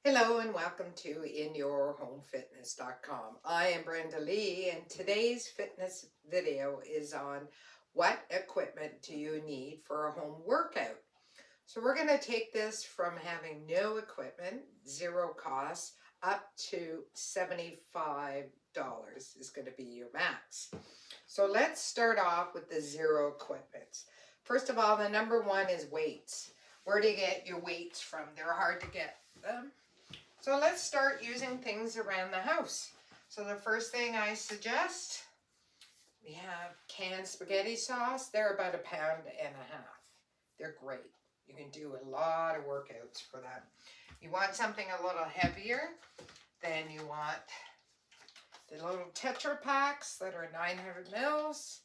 Hello and welcome to InYourHomeFitness.com. I am Brenda Lee and today's fitness video is on what equipment do you need for a home workout. So we're going to take this from having no equipment, zero cost, up to $75 is going to be your max. So let's start off with the zero equipment. First of all, the number one is weights. Where do you get your weights from? They're hard to get them. So let's start using things around the house. So the first thing I suggest, we have canned spaghetti sauce. They're about 1.5 pounds. They're great. You can do a lot of workouts for that. You want something a little heavier, then you want the little Tetra Packs that are 900 mils.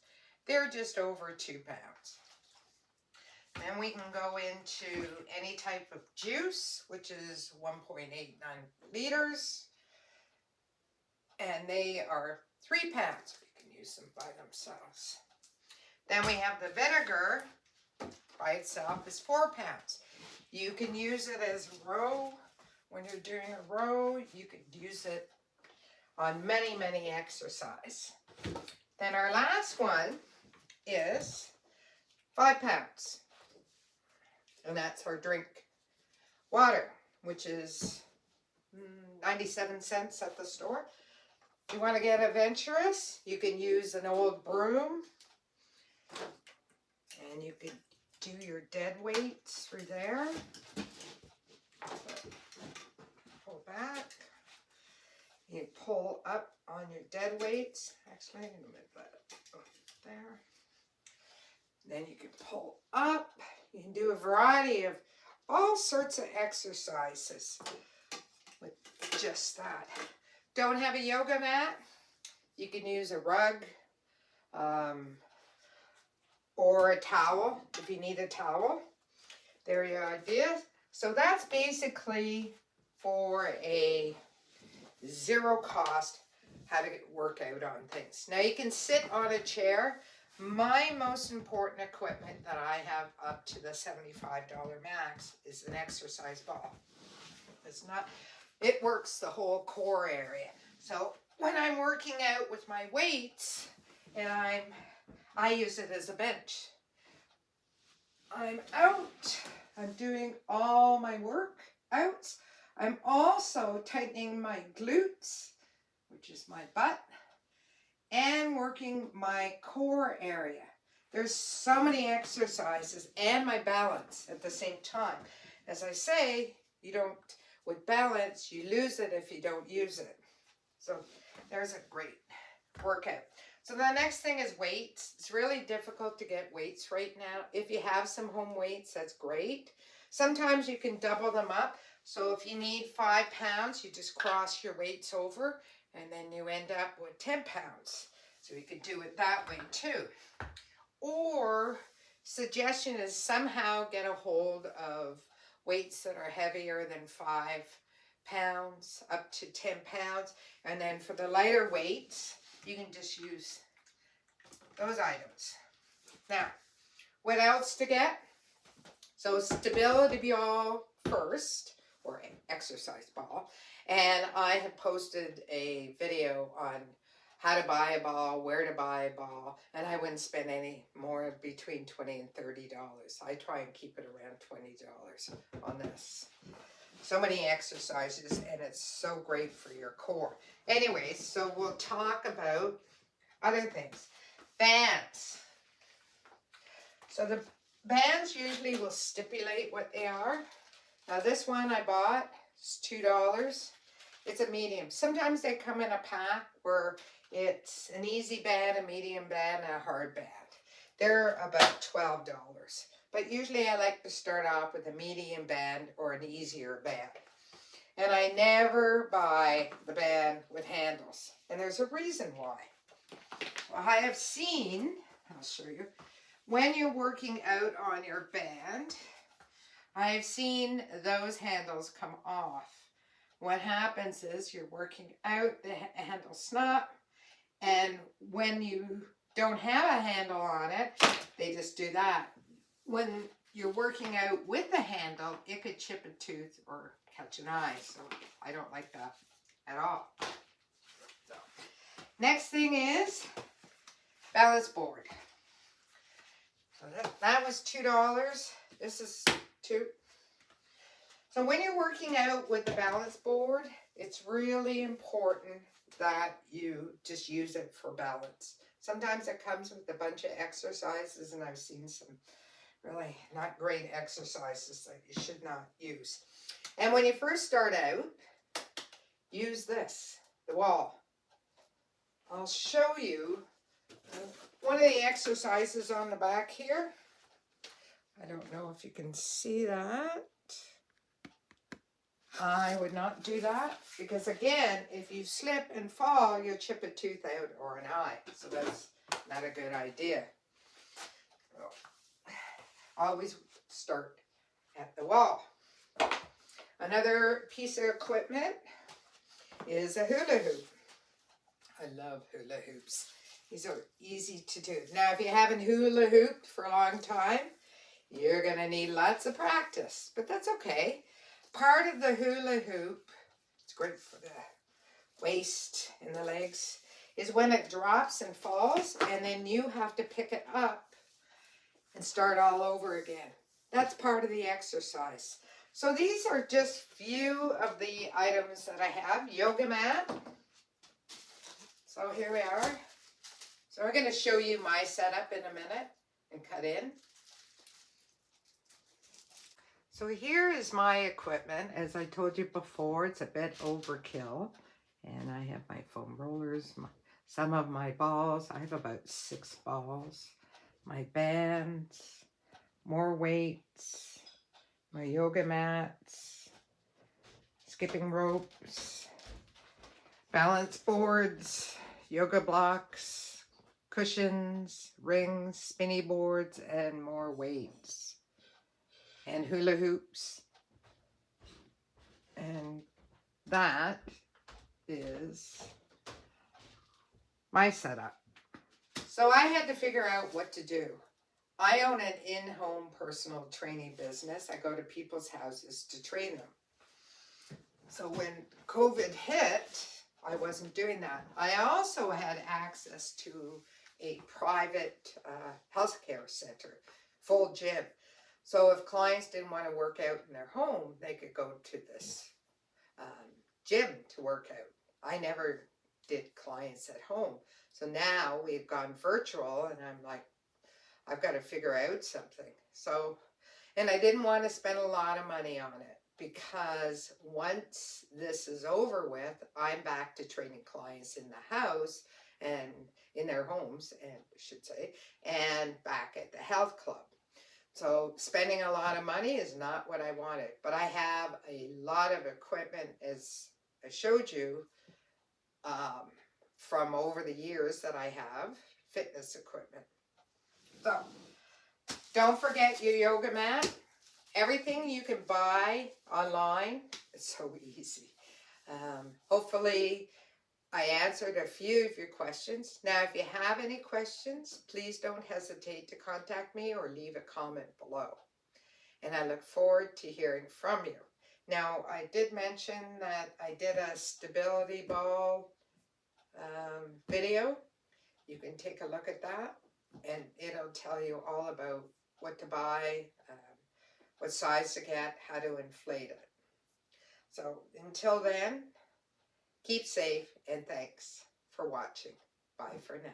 They're just over 2 pounds. Then we can go into any type of juice, which is 1.89 liters. And they are 3 pounds. You can use them by themselves. Then we have the vinegar by itself is 4 pounds. You can use it as a row. When you're doing a row, you could use it on many exercises. Then our last one is 5 pounds. And that's our drink water, which is 97 cents at the store. If you want to get adventurous, you can use an old broom. And you can do your dead weights through there. Pull back. You pull up on your dead weights. Actually, I'm going to move that up there. Then you can pull up. You can do a variety of all sorts of exercises with just that. Don't have a yoga mat? You can use a rug or a towel if you need a towel. There are your ideas. So that's basically for a zero cost how to work out on things. Now you can sit on a chair. My most important equipment that I have up to the $75 max is an exercise ball. It works the whole core area. So when I'm working out with my weights and I use it as a bench. I'm out. I'm doing all my workouts. I'm also tightening my glutes, which is my butt, and working my core area. There's so many exercises and my balance at the same time. As I say, with balance, you lose it if you don't use it. So there's a great workout. So the next thing is weights. It's really difficult to get weights right now. If you have some home weights, that's great. Sometimes you can double them up. So if you need 5 pounds, you just cross your weights over and then you end up with 10 pounds. So you could do it that way too. Or suggestion is somehow get a hold of weights that are heavier than 5 pounds up to 10 pounds. And then for the lighter weights, you can just use those items. Now, what else to get? So stability ball first, or exercise ball. And I have posted a video on how to buy a ball, where to buy a ball, and I wouldn't spend any more between $20 and $30. I try and keep it around $20 on this. So many exercises, and it's so great for your core. Anyways, so we'll talk about other things. Bands. So the bands usually will stipulate what they are. Now this one I bought is $2. It's a medium. Sometimes they come in a pack where it's an easy band, a medium band, and a hard band. They're about $12. But usually I like to start off with a medium band or an easier band. And I never buy the band with handles. And there's a reason why. Well, I have seen, I'll show you, when you're working out on your band, I've seen those handles come off. What happens is you're working out, the handle snap, and when you don't have a handle on it, they just do that. When you're working out with the handle, it could chip a tooth or catch an eye, so I don't like that at all. So, next thing is balance board. So that was $2. This is $2. So when you're working out with the balance board, it's really important that you just use it for balance. Sometimes it comes with a bunch of exercises, and I've seen some really not great exercises that you should not use. And when you first start out, use this, the wall. I'll show you one of the exercises on the back here. I don't know if you can see that. I would not do that because, again, if you slip and fall, you'll chip a tooth out or an eye. So that's not a good idea. So, always start at the wall. Another piece of equipment is a hula hoop. I love hula hoops. These are easy to do. Now, if you haven't hula hooped for a long time, you're going to need lots of practice, but that's okay. Part of the hula hoop, it's great for the waist and the legs, is when it drops and falls, and then you have to pick it up and start all over again. That's part of the exercise. So these are just few of the items that I have. Yoga mat. So here we are. So we're going to show you my setup in a minute and cut in. So here is my equipment. As I told you before, it's a bit overkill. And I have my foam rollers, some of my balls. I have about 6 balls. My bands, more weights, my yoga mats, skipping ropes, balance boards, yoga blocks, cushions, rings, spinny boards, and more weights. And hula hoops. And that is my setup. So I had to figure out what to do. I own an in-home personal training business. I go to people's houses to train them. So when COVID hit, I wasn't doing that. I also had access to a private healthcare center, full gym. So if clients didn't want to work out in their home, they could go to this gym to work out. I never did clients at home. So now we've gone virtual, and I'm like, I've got to figure out something. So, and I didn't want to spend a lot of money on it because once this is over with, I'm back to training clients in the house and in their homes, and I should say, and back at the health club. So spending a lot of money is not what I wanted, but I have a lot of equipment, as I showed you, from over the years that I have, fitness equipment. So don't forget your yoga mat. Everything you can buy online. It's so easy. Hopefully I answered a few of your questions. Now, if you have any questions, please don't hesitate to contact me or leave a comment below. And I look forward to hearing from you. Now, I did mention that I did a stability ball video. You can take a look at that, and it'll tell you all about what to buy, what size to get, how to inflate it. So until then, keep safe, and thanks for watching. Bye for now.